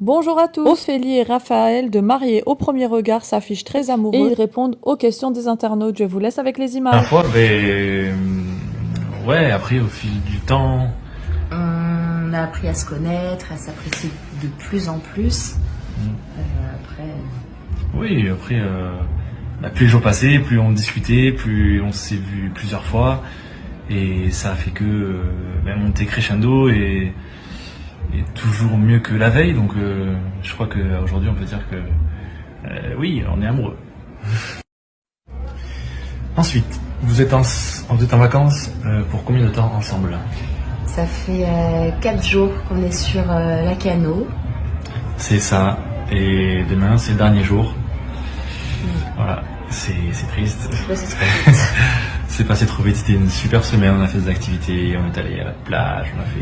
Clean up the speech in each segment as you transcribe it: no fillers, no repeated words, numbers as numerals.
Bonjour à tous. Ophélie et Raphaël de Mariés au premier regard s'affichent très amoureux et ils répondent aux questions des internautes. Je vous laisse avec les images. Parfois, ouais, après au fil du temps. On a appris à se connaître, à s'apprécier de plus en plus. Oui, après, plus les jours passaient, plus on discutait, plus on s'est vu plusieurs fois. Et ça a fait que monter crescendo et toujours mieux que la veille. Donc je crois qu'aujourd'hui on peut dire que oui, on est amoureux. Ensuite, vous êtes en vacances pour combien de temps ensemble? Ça fait 4 jours qu'on est sur Lacanau. C'est ça. Et demain, c'est le dernier jour. Voilà, c'est triste. C'est passé trop vite. C'était une super semaine. On a fait des activités, on est allé à la plage, on a fait.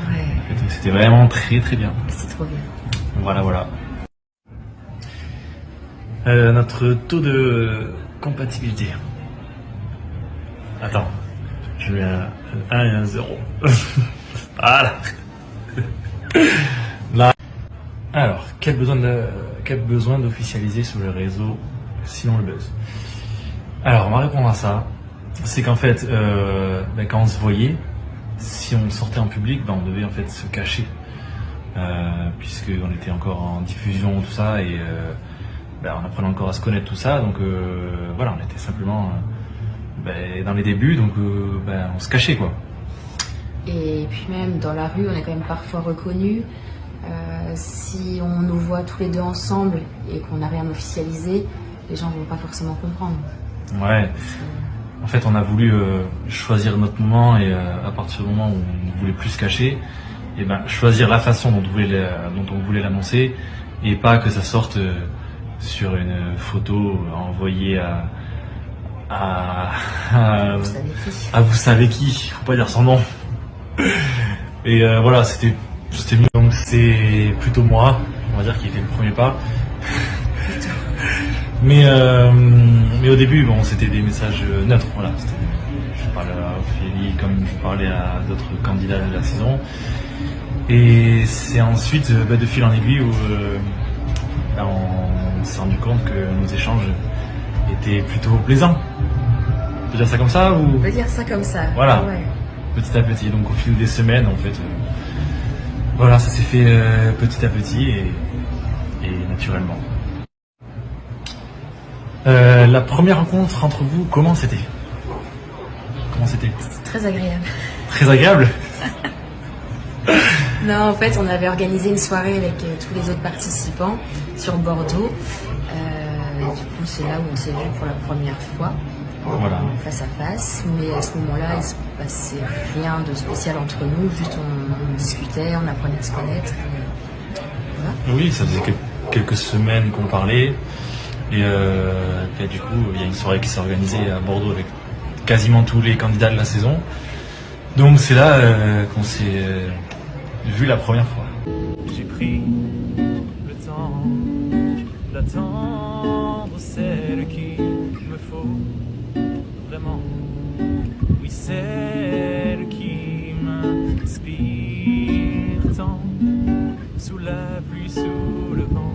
Ouais. Donc c'était vraiment très très bien. C'est trop bien. Voilà. Notre taux de compatibilité. Attends, je mets un 1 et un 0. Voilà. Là. Alors, quel besoin d'officialiser sur le réseau, sinon le buzz? Alors, on va répondre à ça. C'est qu'en fait, quand on se voyait, si on sortait en public, on devait en fait se cacher, puisqu'on était encore en diffusion, tout ça, et on apprenait encore à se connaître, tout ça. Donc voilà, on était simplement dans les débuts, donc on se cachait, quoi. Et puis même dans la rue, on est quand même parfois reconnus. Si on nous voit tous les deux ensemble et qu'on n'a rien officialisé, les gens ne vont pas forcément comprendre. Ouais. En fait, on a voulu choisir notre moment et à partir du moment où on ne voulait plus se cacher, et choisir la façon dont on voulait l'annoncer et pas que ça sorte sur une photo envoyée à vous savez qui, faut pas dire son nom. Et voilà, c'était mieux. Donc c'est plutôt moi, on va dire, qui a fait le premier pas. Mais au début, c'était des messages neutres. Voilà, je parlais à Ophélie comme je parlais à d'autres candidats de la saison. Et c'est ensuite, de fil en aiguille, où on s'est rendu compte que nos échanges étaient plutôt plaisants. On peut dire ça comme ça ou... On peut dire ça comme ça. Voilà, ouais. Petit à petit. Donc au fil des semaines, en fait, voilà, ça s'est fait petit à petit et naturellement. La première rencontre entre vous, comment c'était? C'était très agréable. Très agréable? Non, en fait, on avait organisé une soirée avec tous les autres participants sur Bordeaux. Du coup, c'est là où on s'est vu pour la première fois, voilà, face à face. Mais à ce moment-là, il se passait rien de spécial entre nous. Juste, on discutait, on apprenait à se connaître. Voilà. Oui, ça faisait quelques semaines qu'on parlait. Et du coup, il y a une soirée qui s'est organisée à Bordeaux avec quasiment tous les candidats de la saison. Donc c'est là qu'on s'est vu la première fois. J'ai pris le temps d'attendre celle qu'il me faut vraiment. Oui, celle qui m'inspire tant, sous la pluie, sous le vent.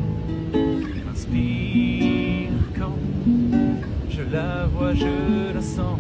M'inspire quand je la vois, je la sens.